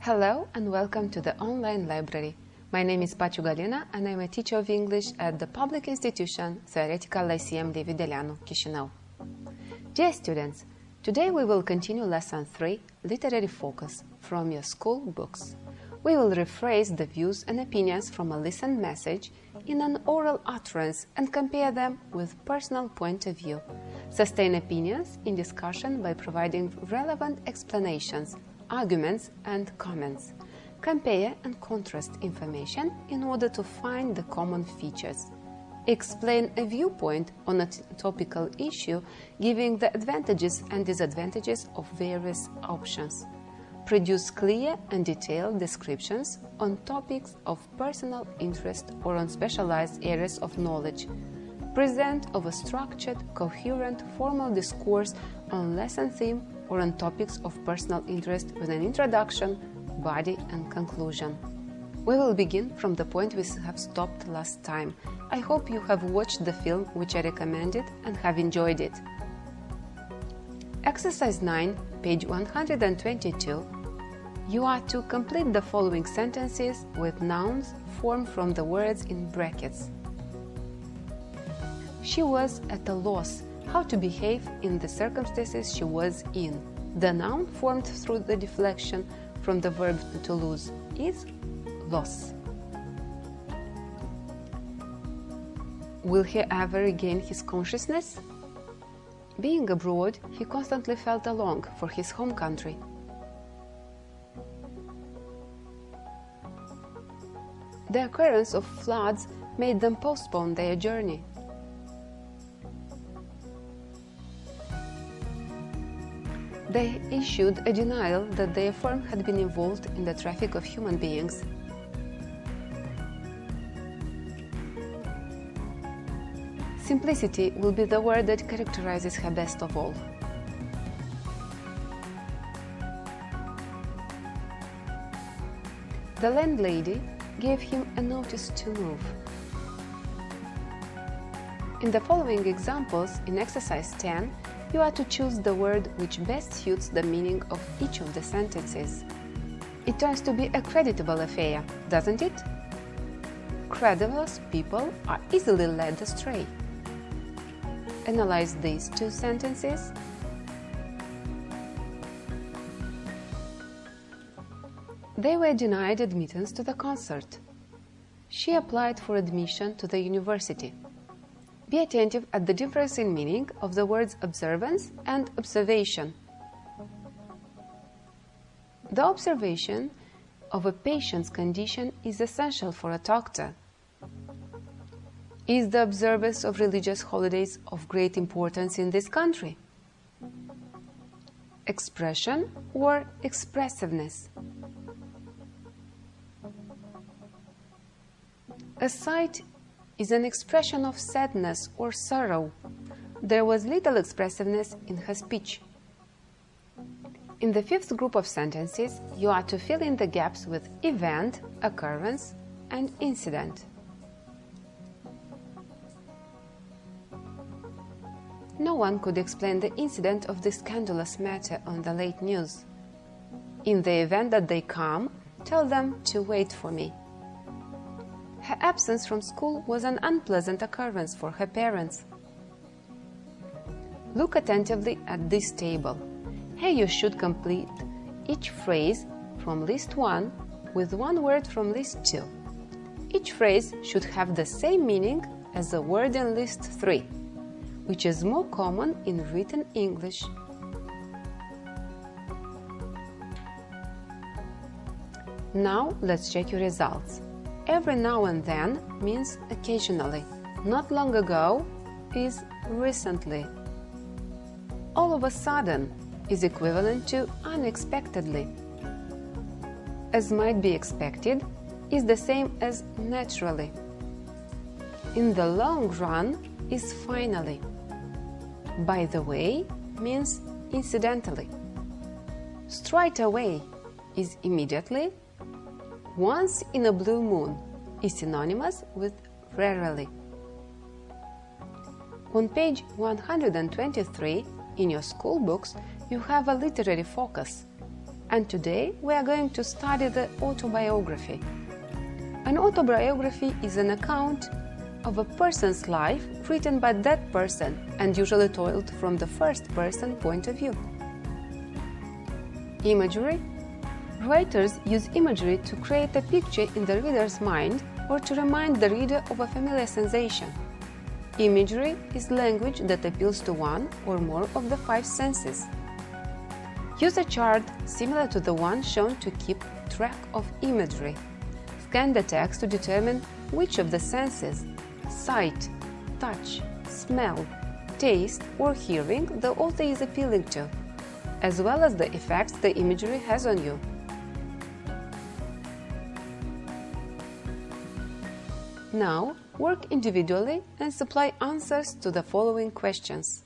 Hello and welcome to the online library. My name is Paciu Galina and I'm a teacher of English at the public institution cl.XI-a Chisinau. Dear students, today we will continue Lesson 3, Literary Focus, from your school books. We will rephrase the views and opinions from a listened message in an oral utterance and compare them with personal point of view. Sustain opinions in discussion by providing relevant explanations, arguments and comments. Compare and contrast information in order to find the common features. Explain a viewpoint on a topical issue, giving the advantages and disadvantages of various options. Produce clear and detailed descriptions on topics of personal interest or on specialized areas of knowledge. Present of a structured, coherent, formal discourse on lesson theme or on topics of personal interest with an introduction, body and conclusion. We will begin from the point we have stopped last time. I hope you have watched the film which I recommended and have enjoyed it. Exercise 9, page 122. You are to complete the following sentences with nouns formed from the words in brackets. She was at a loss how to behave in the circumstances she was in. The noun formed through the deflection from the verb to lose is loss. Will he ever regain his consciousness? Being abroad, he constantly felt a longing for his home country. The occurrence of floods made them postpone their journey. They issued a denial that their firm had been involved in the traffic of human beings. Simplicity will be the word that characterizes her best of all. The landlady gave him a notice to move. In the following examples, in exercise 10, you are to choose the word which best suits the meaning of each of the sentences. It turns to be a creditable affair, doesn't it? Credulous people are easily led astray. Analyze these two sentences. They were denied admittance to the concert. She applied for admission to the university. Be attentive at the difference in meaning of the words observance and observation. The observation of a patient's condition is essential for a doctor. Is the observance of religious holidays of great importance in this country? Expression or expressiveness? A sight is an expression of sadness or sorrow. There was little expressiveness in her speech. In the fifth group of sentences, you are to fill in the gaps with event, occurrence, and incident. No one could explain the incident of this scandalous matter on the late news. In the event that they come, tell them to wait for me. Her absence from school was an unpleasant occurrence for her parents. Look attentively at this table. Here you should complete each phrase from list 1 with one word from list 2. Each phrase should have the same meaning as the word in list 3, which is more common in written English. Now let's check your results. Every now and then means occasionally. Not long ago is recently. All of a sudden is equivalent to unexpectedly. As might be expected is the same as naturally. In the long run is finally. By the way means incidentally. Straight away is immediately. Once in a blue moon is synonymous with rarely. On page 123 in your school books, you have a literary focus. And today we are going to study the autobiography. An autobiography is an account of a person's life written by that person and usually told from the first person point of view. Imagery. Writers use imagery to create a picture in the reader's mind or to remind the reader of a familiar sensation. Imagery is language that appeals to one or more of the 5 senses. Use a chart similar to the one shown to keep track of imagery. Scan the text to determine which of the senses, sight, touch, smell, taste, or hearing the author is appealing to, as well as the effects the imagery has on you. Now, work individually and supply answers to the following questions.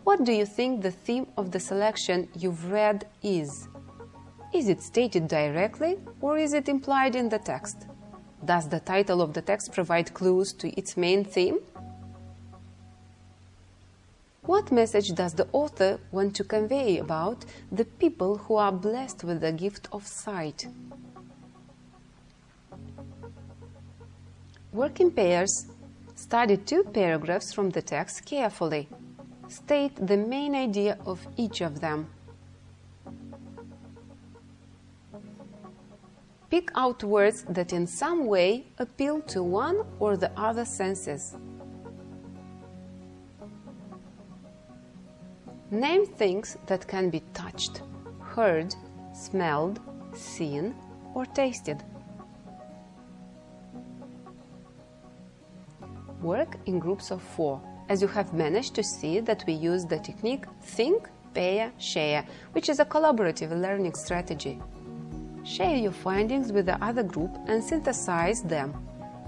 What do you think the theme of the selection you've read is? Is it stated directly or is it implied in the text? Does the title of the text provide clues to its main theme? What message does the author want to convey about the people who are blessed with the gift of sight? Work in pairs. Study 2 paragraphs from the text carefully. State the main idea of each of them. Pick out words that in some way appeal to one or the other senses. Name things that can be touched, heard, smelled, seen, or tasted. Work in groups of 4, as you have managed to see that we use the technique think, pair, share, which is a collaborative learning strategy. Share your findings with the other group and synthesize them.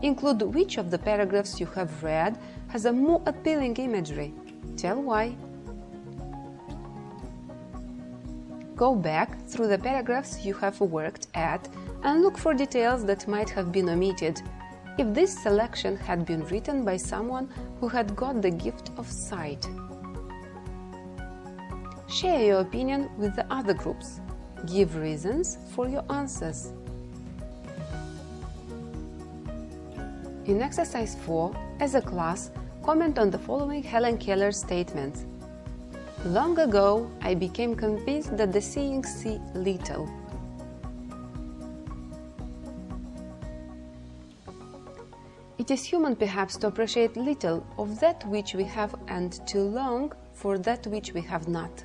Include which of the paragraphs you have read has a more appealing imagery. Tell why. Go back through the paragraphs you have worked at and look for details that might have been omitted. If this selection had been written by someone who had got the gift of sight. Share your opinion with the other groups. Give reasons for your answers. In exercise 4, as a class, comment on the following Helen Keller statements. Long ago, I became convinced that the seeing see little. It is human perhaps to appreciate little of that which we have and to long for that which we have not.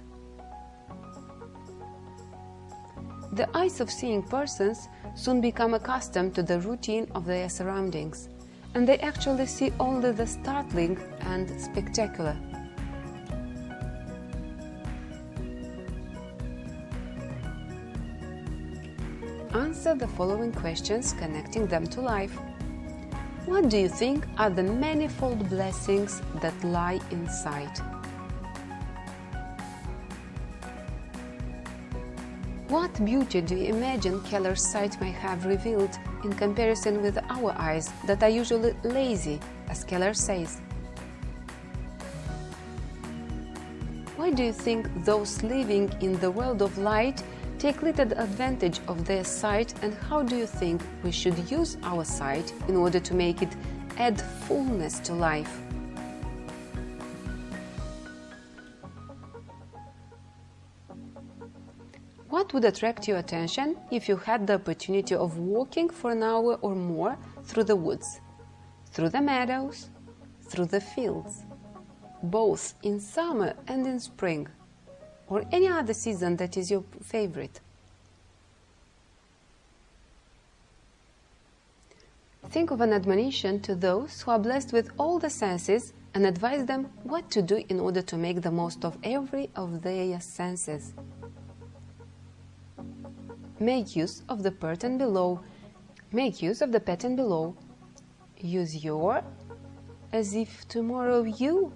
The eyes of seeing persons soon become accustomed to the routine of their surroundings, and they actually see only the startling and spectacular. Answer the following questions connecting them to life. What do you think are the manifold blessings that lie in sight? What beauty do you imagine Keller's sight may have revealed in comparison with our eyes that are usually lazy, as Keller says? Why do you think those living in the world of light take little advantage of their sight, and how do you think we should use our sight in order to make it add fullness to life? What would attract your attention if you had the opportunity of walking for an hour or more through the woods, through the meadows, through the fields, both in summer and in spring, or any other season that is your favorite? Think of an admonition to those who are blessed with all the senses and advise them what to do in order to make the most of every of their senses. Make use of the pattern below. Use your as if tomorrow you.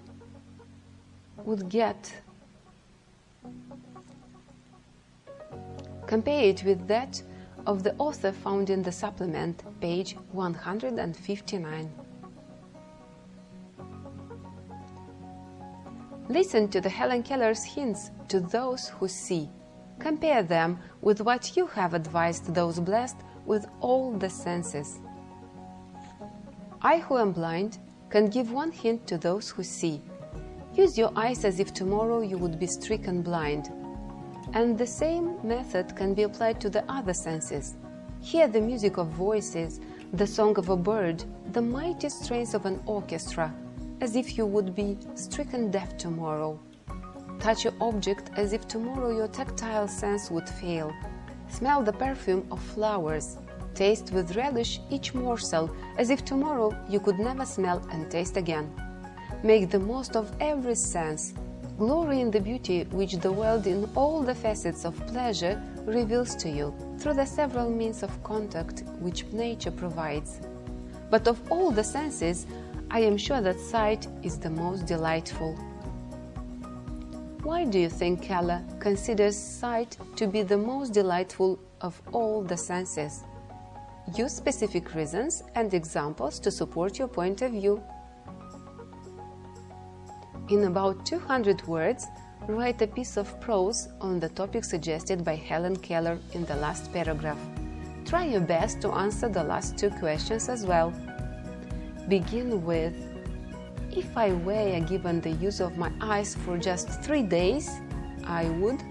would get. Compare it with that of the author found in the supplement, page 159. Listen to the Helen Keller's hints to those who see. Compare them with what you have advised those blessed with all the senses. I, who am blind, can give one hint to those who see. Use your eyes as if tomorrow you would be stricken blind. And the same method can be applied to the other senses. Hear the music of voices, the song of a bird, the mighty strains of an orchestra, as if you would be stricken deaf tomorrow. Touch your object as if tomorrow your tactile sense would fail. Smell the perfume of flowers. Taste with relish each morsel, as if tomorrow you could never smell and taste again. Make the most of every sense. Glory in the beauty which the world in all the facets of pleasure reveals to you through the several means of contact which nature provides. But of all the senses, I am sure that sight is the most delightful. Why do you think Keller considers sight to be the most delightful of all the senses? Use specific reasons and examples to support your point of view. In about 200 words, write a piece of prose on the topic suggested by Helen Keller in the last paragraph. Try your best to answer the last two questions as well. Begin with, if I were given the use of my eyes for just 3 days, I would.